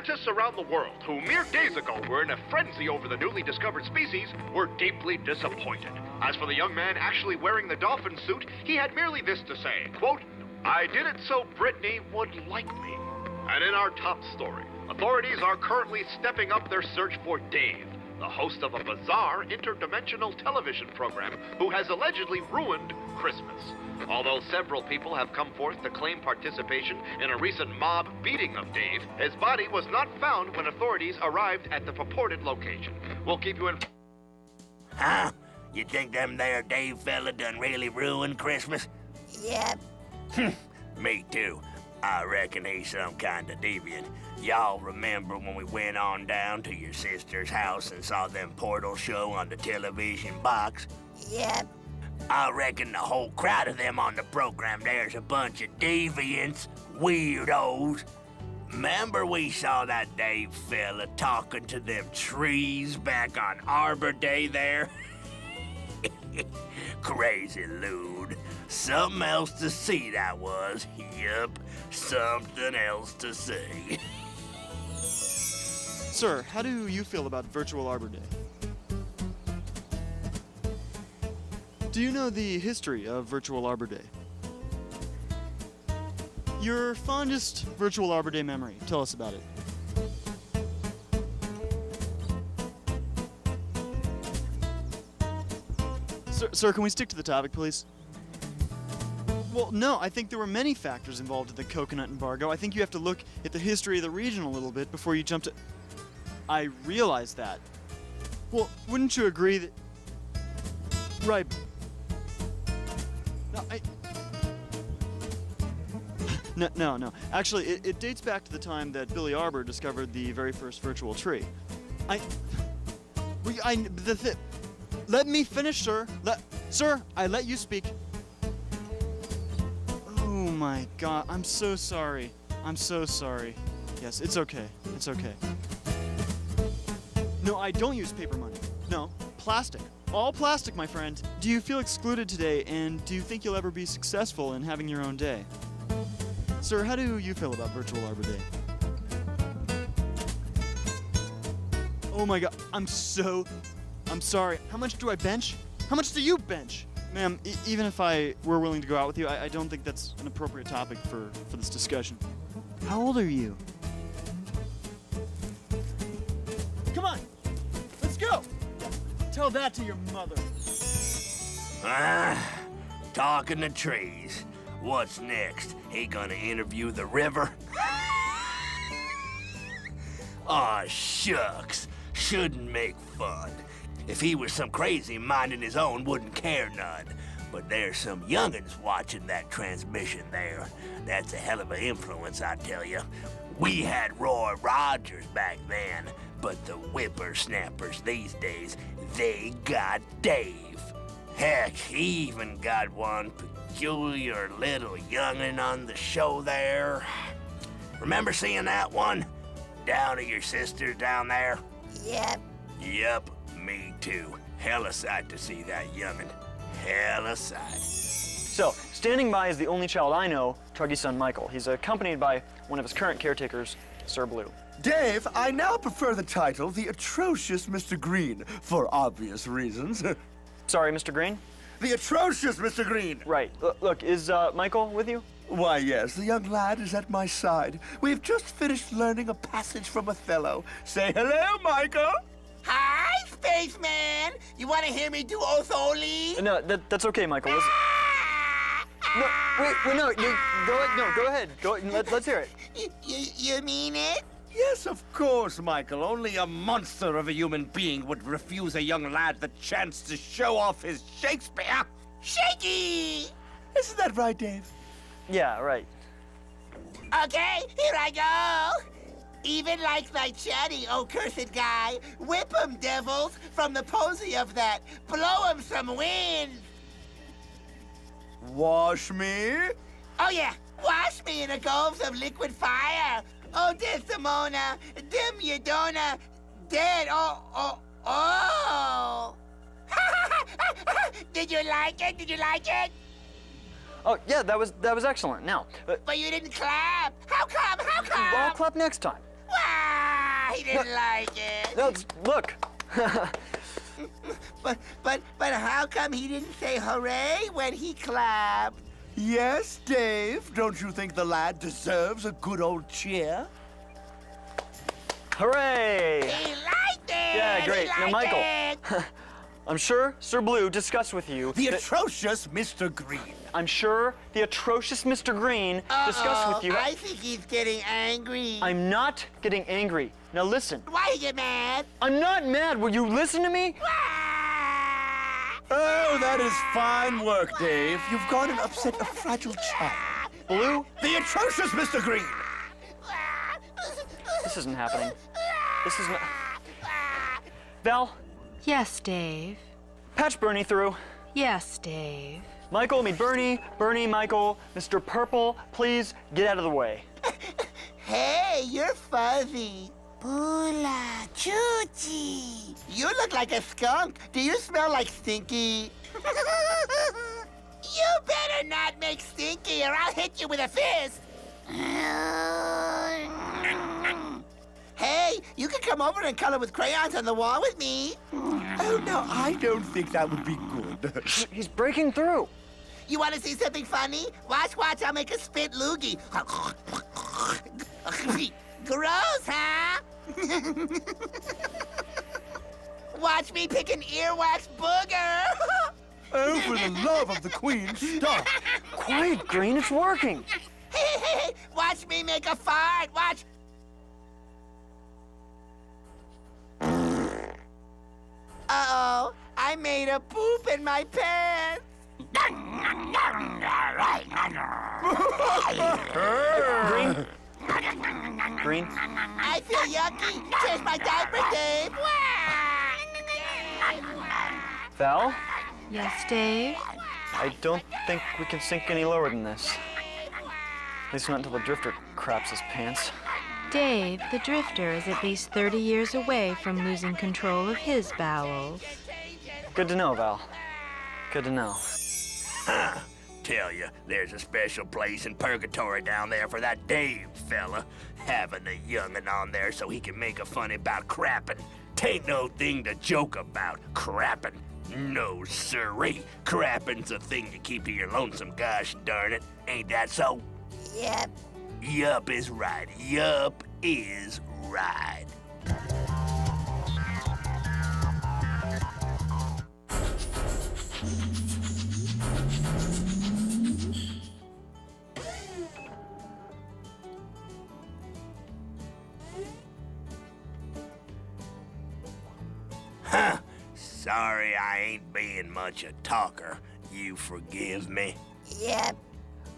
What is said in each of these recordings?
Scientists around the world, who mere days ago were in a frenzy over the newly discovered species, were deeply disappointed. As for the young man actually wearing the dolphin suit, he had merely this to say, quote, "I did it so Brittany would like me." And in our top story, authorities are currently stepping up their search for Dave, the host of a bizarre interdimensional television program who has allegedly ruined Christmas. Although several people have come forth to claim participation in a recent mob beating of Dave, his body was not found when authorities arrived at the purported location. We'll keep you informed. Huh? You think them there Dave fella done really ruined Christmas? Yep. Me too. I reckon he's some kind of deviant. Y'all remember when we went on down to your sister's house and saw them portals show on the television box? Yep. I reckon the whole crowd of them on the program there's a bunch of deviants, weirdos. Remember we saw that Dave fella talking to them trees back on Arbor Day there? Crazy loon. Something else to see that was. Yep, something else to see. Sir, how do you feel about virtual Arbor Day? Do you know the history of virtual Arbor Day? Your fondest virtual Arbor Day memory. Tell us about it. Sir, can we stick to the topic, please? Well, no, I think there were many factors involved in the coconut embargo. I think you have to look at the history of the region a little bit before you jump to... I realize that. Well, wouldn't you agree that... Right. No, No. Actually, it dates back to the time that Billy Arbor discovered the very first virtual tree. Let me finish, sir. Sir, I let you speak. Oh my God, I'm so sorry. I'm so sorry. Yes, it's okay. It's okay. No, I don't use paper money. No, plastic. All plastic, my friend. Do you feel excluded today, and do you think you'll ever be successful in having your own day? Sir, how do you feel about virtual Arbor Day? Oh my God, I'm sorry. How much do I bench? How much do you bench? Ma'am, even if I were willing to go out with you, I don't think that's an appropriate topic for this discussion. How old are you? Come on, let's go. Tell that to your mother. Talking to trees. What's next? He gonna interview the river? Aw, shucks. Shouldn't make fun. If he was some crazy minding his own, wouldn't care none. But there's some young'uns watching that transmission there. That's a hell of an influence, I tell you. We had Roy Rogers back then, but the whippersnappers these days, they got Dave. Heck, he even got one peculiar little young'un on the show there. Remember seeing that one? Down at your sister's down there? Yep. Yep, me too. Hella sight to see that young'un. Hella sight. So, standing by is the only child I know, Truggy's son Michael. He's accompanied by one of his current caretakers, Sir Blue. Dave, I now prefer the title The Atrocious Mr. Green, for obvious reasons. Sorry, Mr. Green? The Atrocious Mr. Green! Right. Look, is Michael with you? Why, yes, the young lad is at my side. We've just finished learning a passage from Othello. Say hello, Michael! Hi, spaceman! You want to hear me do Otholi? No, that's okay, Michael. Listen. No, wait, no, go ahead. Let's hear it. You mean it? Yes, of course, Michael. Only a monster of a human being would refuse a young lad the chance to show off his Shakespeare. Shaky! Isn't that right, Dave? Yeah, right. Okay, here I go. Even like my chatty, oh cursed guy, whip 'em, devils, from the posy of that. Blow 'em some wind. Wash me? Oh yeah, wash me in a gulf of liquid fire. Oh, Desdemona, dim you dona, dead, oh. Did you like it? Did you like it? Oh, yeah, that was excellent. Now, But you didn't clap. How come? I'll clap next time. Wow! He didn't like it. No, look. But how come he didn't say hooray when he clapped? Yes, Dave. Don't you think the lad deserves a good old cheer? Hooray! He liked it. Yeah, great. He Now, liked Michael, it. I'm sure Sir Blue discussed with you. The that- atrocious Mr. Green. I'm sure the atrocious Mr. Green discussed with you. I think he's getting angry. I'm not getting angry. Now listen. Why you get mad? I'm not mad. Will you listen to me? Oh, that is fine work, Dave. You've gone and upset a fragile child. Blue, The atrocious Mr. Green. this isn't happening. This is not. Val, Yes, Dave. patch Bernie through. Yes, Dave. Michael, meet Bernie. Bernie, Michael, Mr. Purple, please get out of the way. Hey, you're fuzzy. Bula chuchi. You look like a skunk. Do you smell like Stinky? You better not make Stinky or I'll hit you with a fist. Hey, you can come over and color with crayons on the wall with me. Oh, no, I don't think that would be good. He's breaking through. You want to see something funny? Watch, I'll make a spit loogie. Gross, huh? Watch me pick an earwax booger. Oh, for the love of the Queen, stop. Quiet, Green, it's working. Hey, watch me make a fart. Watch. Uh-oh, I made a poop in my pants. Green? Green? I feel yucky. Change my diaper, Dave. Val? Yes, Dave. I don't think we can sink any lower than this. At least not until the drifter craps his pants. Dave, the drifter is at least 30 years away from losing control of his bowels. Good to know, Val. Good to know. Tell you, there's a special place in purgatory down there for that Dave fella. Having a young'un on there so he can make a funny about crapping. Tain't no thing to joke about, crapping. No, sirree. Crapping's a thing to keep to your lonesome, gosh darn it. Ain't that so? Yep. Yup is right. Yup is right. Huh. Sorry I ain't being much a talker. You forgive me? Yep.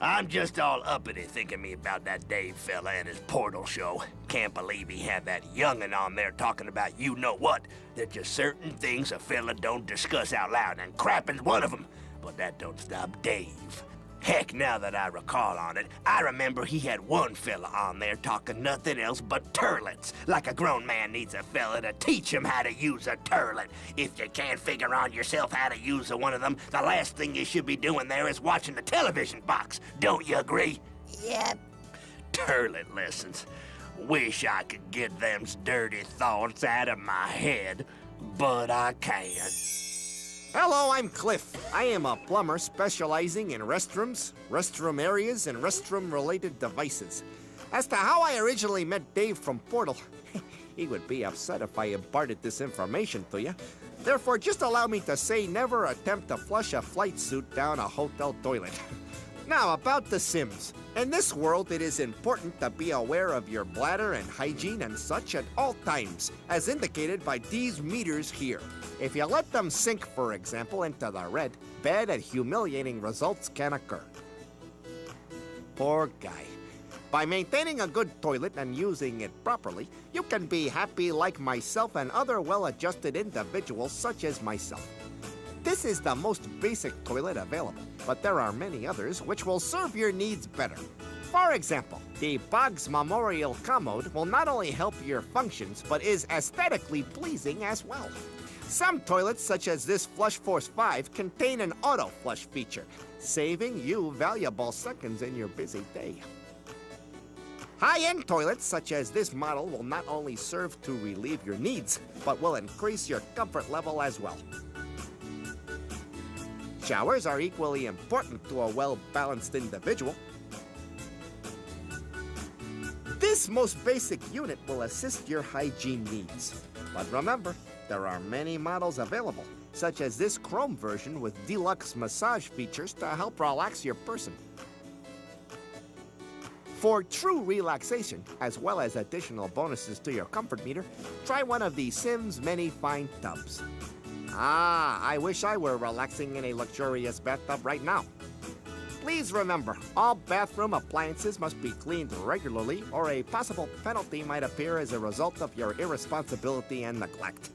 I'm just all uppity thinking me about that Dave fella and his portal show. Can't believe he had that young'un on there talking about you-know-what. There's just certain things a fella don't discuss out loud, and crapping's one of them. But that don't stop Dave. Heck, now that I recall on it, I remember he had one fella on there talking nothing else but turlets. Like a grown man needs a fella to teach him how to use a turlet. If you can't figure on yourself how to use one of them, the last thing you should be doing there is watching the television box. Don't you agree? Yep. Turlet lessons. Wish I could get them dirty thoughts out of my head, but I can't. Hello, I'm Cliff. I am a plumber specializing in restrooms, restroom areas, and restroom-related devices. As to how I originally met Dave from Portal, he would be upset if I imparted this information to you. Therefore, just allow me to say never attempt to flush a flight suit down a hotel toilet. Now, about the Sims. In this world, it is important to be aware of your bladder and hygiene and such at all times, as indicated by these meters here. If you let them sink, for example, into the red, bad and humiliating results can occur. Poor guy. By maintaining a good toilet and using it properly, you can be happy like myself and other well-adjusted individuals such as myself. This is the most basic toilet available, but there are many others which will serve your needs better. For example, the Boggs Memorial Commode will not only help your functions, but is aesthetically pleasing as well. Some toilets, such as this Flush Force 5, contain an auto flush feature, saving you valuable seconds in your busy day. High-end toilets such as this model will not only serve to relieve your needs, but will increase your comfort level as well. Showers are equally important to a well-balanced individual. This most basic unit will assist your hygiene needs. But remember, there are many models available, such as this chrome version with deluxe massage features to help relax your person. For true relaxation, as well as additional bonuses to your comfort meter, try one of the Sims many fine tubs. Ah, I wish I were relaxing in a luxurious bathtub right now. Please remember, all bathroom appliances must be cleaned regularly, or a possible penalty might appear as a result of your irresponsibility and neglect.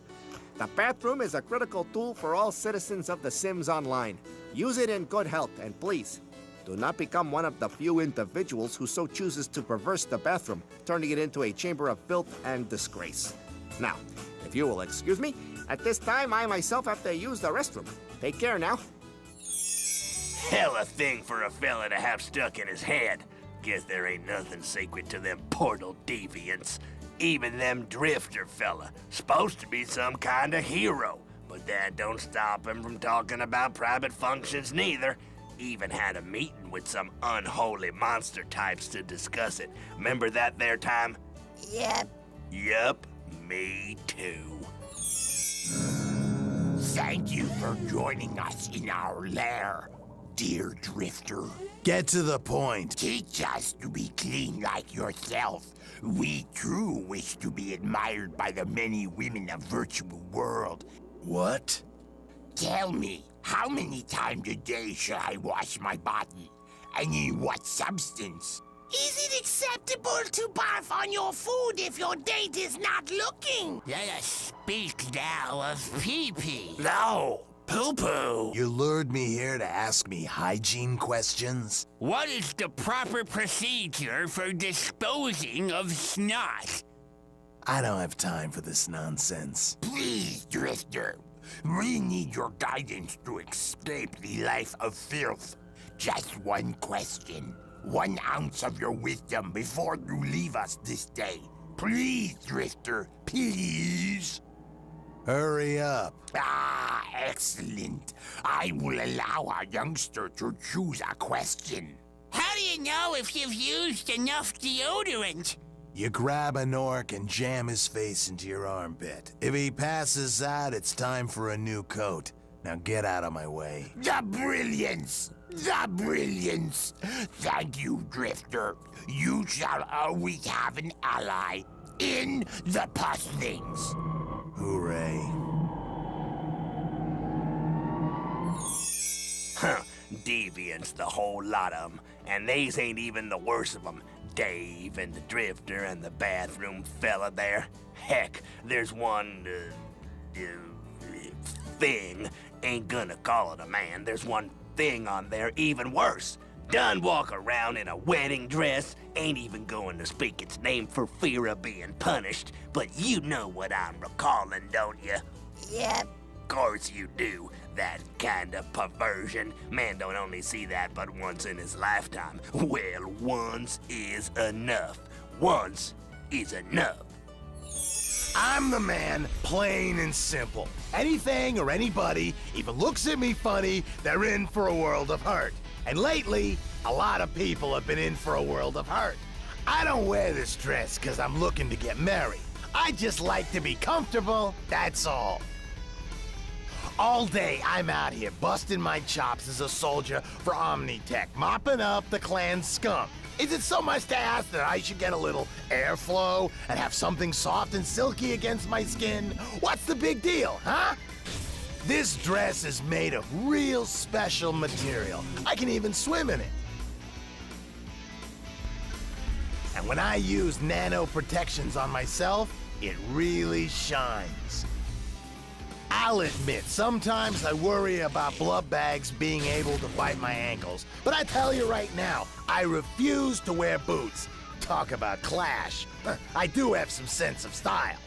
The bathroom is a critical tool for all citizens of The Sims Online. Use it in good health, and please, do not become one of the few individuals who so chooses to perverse the bathroom, turning it into a chamber of filth and disgrace. Now, if you will excuse me, at this time I myself have to use the restroom. Take care now. Hell a thing for a fella to have stuck in his head. Guess there ain't nothing sacred to them portal deviants. Even them drifter fella, supposed to be some kind of hero. But that don't stop him from talking about private functions neither. Even had a meeting with some unholy monster types to discuss it. Remember that there time? Yep. Yup, me too. Thank you for joining us in our lair, dear Drifter. Get to the point. Teach us to be clean like yourself. We too wish to be admired by the many women of virtual world. What? Tell me, how many times a day should I wash my body? And in what substance? Is it acceptable to barf on your food if your date is not looking? Let us speak now of pee-pee. No, poo-poo. You lured me here to ask me hygiene questions? What is the proper procedure for disposing of snot? I don't have time for this nonsense. Please, Drifter. We need your guidance to escape the life of filth. Just one question. 1 ounce of your wisdom before you leave us this day. Please, Drifter, please. Hurry up. Ah, excellent. I will allow our youngster to choose a question. How do you know if you've used enough deodorant? You grab an orc and jam his face into your armpit. If he passes out, it's time for a new coat. Now get out of my way. The brilliance! The brilliance! Thank you, Drifter. You shall always have an ally in the Puslings. Hooray. Huh, deviants, the whole lot of 'em. And these ain't even the worst of 'em. Dave and the drifter and the bathroom fella there. Heck, there's one, thing. Ain't gonna call it a man. There's one thing on there even worse. Done walk around in a wedding dress. Ain't even going to speak its name for fear of being punished. But you know what I'm recalling, don't you? Yep. Course you do. That kind of perversion. Man don't only see that but once in his lifetime. Well, once is enough. Once is enough. I'm the man, plain and simple. Anything or anybody even looks at me funny, they're in for a world of hurt. And lately, a lot of people have been in for a world of hurt. I don't wear this dress because I'm looking to get married. I just like to be comfortable, that's all. All day, I'm out here busting my chops as a soldier for Omnitech, mopping up the clan's scum. Is it so much to ask that I should get a little airflow and have something soft and silky against my skin? What's the big deal, huh? This dress is made of real special material. I can even swim in it. And when I use nano protections on myself, it really shines. I'll admit, sometimes I worry about blood bags being able to bite my ankles. But I tell you right now, I refuse to wear boots. Talk about clash. I do have some sense of style.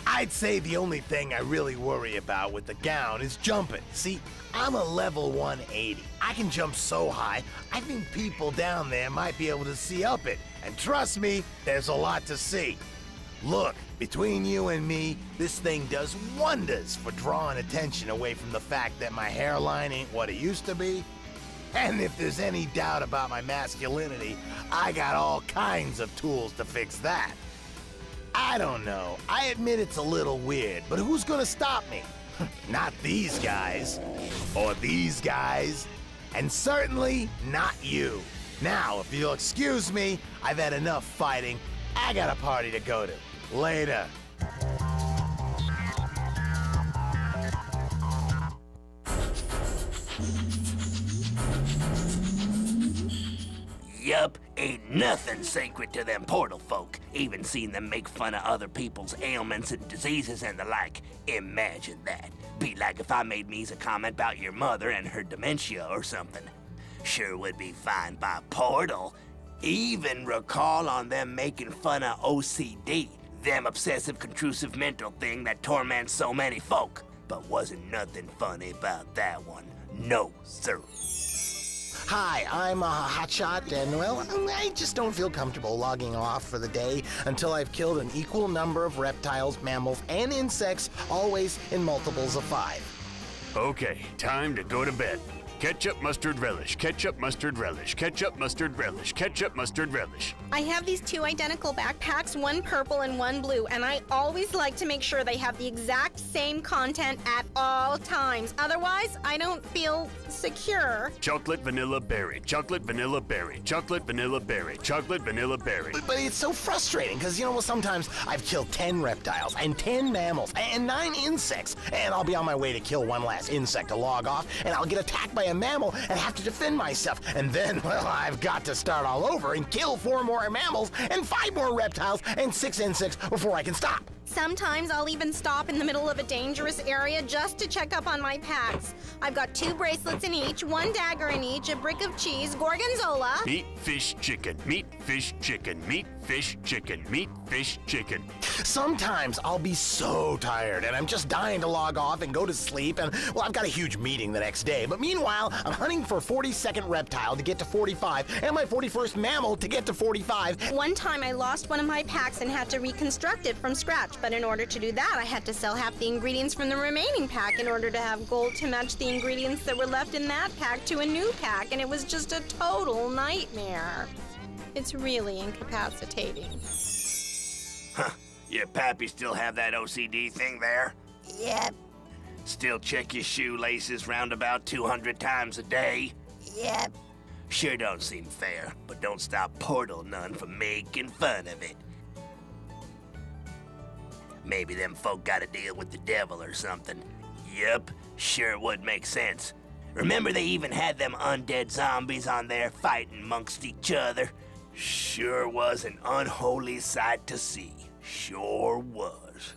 I'd say the only thing I really worry about with the gown is jumping. See, I'm a level 180. I can jump so high, I think people down there might be able to see up it. And trust me, there's a lot to see. Look, between you and me, this thing does wonders for drawing attention away from the fact that my hairline ain't what it used to be. And if there's any doubt about my masculinity, I got all kinds of tools to fix that. I don't know. I admit it's a little weird, but who's gonna stop me? Not these guys. Or these guys. And certainly not you. Now, if you'll excuse me, I've had enough fighting. I got a party to go to. Later. Yup, ain't nothing sacred to them portal folk. Even seen them make fun of other people's ailments and diseases and the like. Imagine that. Be like if I made me's a comment about your mother and her dementia or something. Sure would be fine by portal. Even recall on them making fun of OCD, them obsessive-compulsive mental thing that torments so many folk. But wasn't nothing funny about that one. No, sir. Hi, I'm Hotshot, and well, I just don't feel comfortable logging off for the day until I've killed an equal number of reptiles, mammals, and insects, always in multiples of 5. Okay, time to go to bed. Ketchup, mustard, relish. Ketchup, mustard, relish. Ketchup, mustard, relish. Ketchup, mustard, relish. I have these 2 identical backpacks, one purple and one blue, and I always like to make sure they have the exact same content at all times. Otherwise, I don't feel secure. Chocolate, vanilla, berry. Chocolate, vanilla, berry. Chocolate, vanilla, berry. Chocolate, vanilla, berry. But it's so frustrating, because, sometimes I've killed 10 reptiles, and 10 mammals, and 9 insects, and I'll be on my way to kill one last insect to log off, and I'll get attacked by a mammal and have to defend myself. And then, well, I've got to start all over and kill 4 more mammals and 5 more reptiles and 6 insects before I can stop. Sometimes I'll even stop in the middle of a dangerous area just to check up on my packs. I've got 2 bracelets in each, 1 dagger in each, a brick of cheese, gorgonzola. Meat, fish, chicken. Meat, fish, chicken. Meat, fish, chicken. Meat, fish, chicken. Sometimes I'll be so tired and I'm just dying to log off and go to sleep, and, well, I've got a huge meeting the next day. But meanwhile, I'm hunting for a 42nd reptile to get to 45 and my 41st mammal to get to 45. One time I lost one of my packs and had to reconstruct it from scratch. But in order to do that, I had to sell half the ingredients from the remaining pack in order to have gold to match the ingredients that were left in that pack to a new pack, and it was just a total nightmare. It's really incapacitating. Huh. Your pappy still have that OCD thing there? Yep. Still check your shoelaces round about 200 times a day? Yep. Sure don't seem fair, but don't stop Portal none from making fun of it. Maybe them folk got to deal with the devil or something. Yup, sure would make sense. Remember they even had them undead zombies on there fighting amongst each other? Sure was an unholy sight to see. Sure was.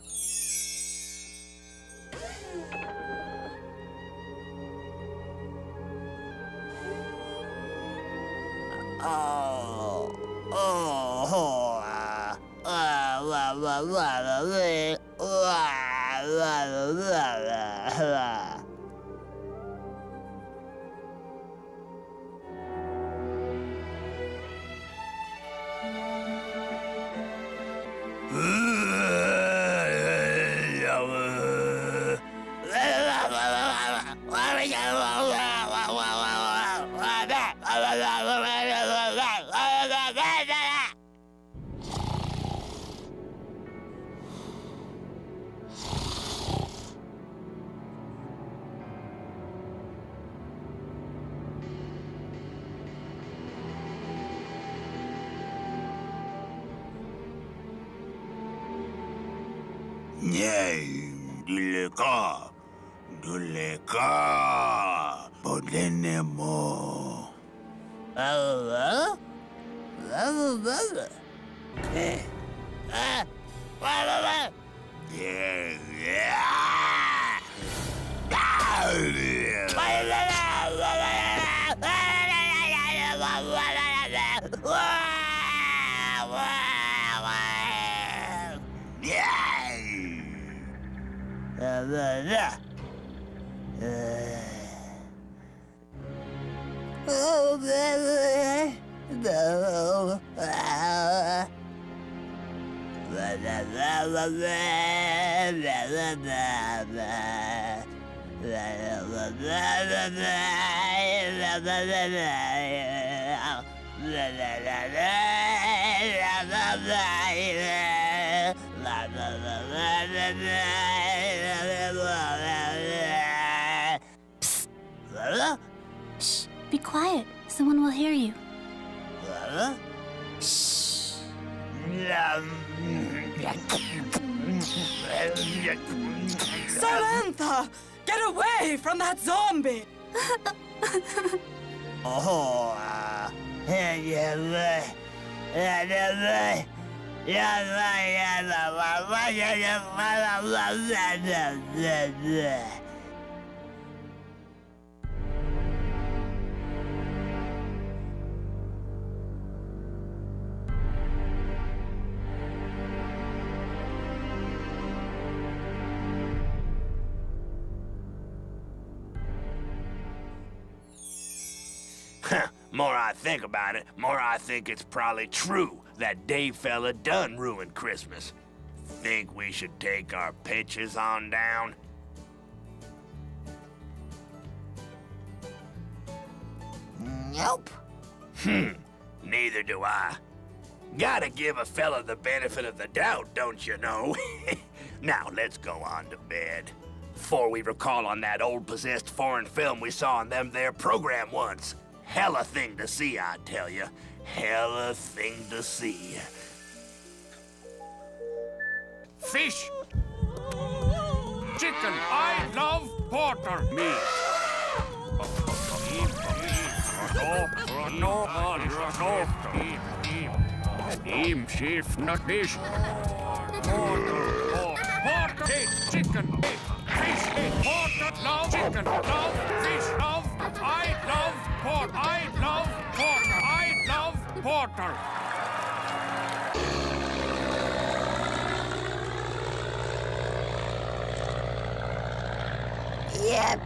Shh, be quiet. Someone will hear you. Samantha! Get away from that zombie! More I think about it, more I think it's probably true that Dave fella done ruined Christmas. Think we should take our pitches on down? Nope. Neither do I. Gotta give a fella the benefit of the doubt, don't you know? Now, let's go on to bed. Before we recall on that old possessed foreign film we saw on them there program once. Hella thing to see, I tell you. Hella thing to see. Fish. Chicken. I love porter. Meat. Fish. Porter. Chicken. Fish. Porter. Love. Chicken. Love. Fish. Love. I love porter. I love porter. I love porter. Yep.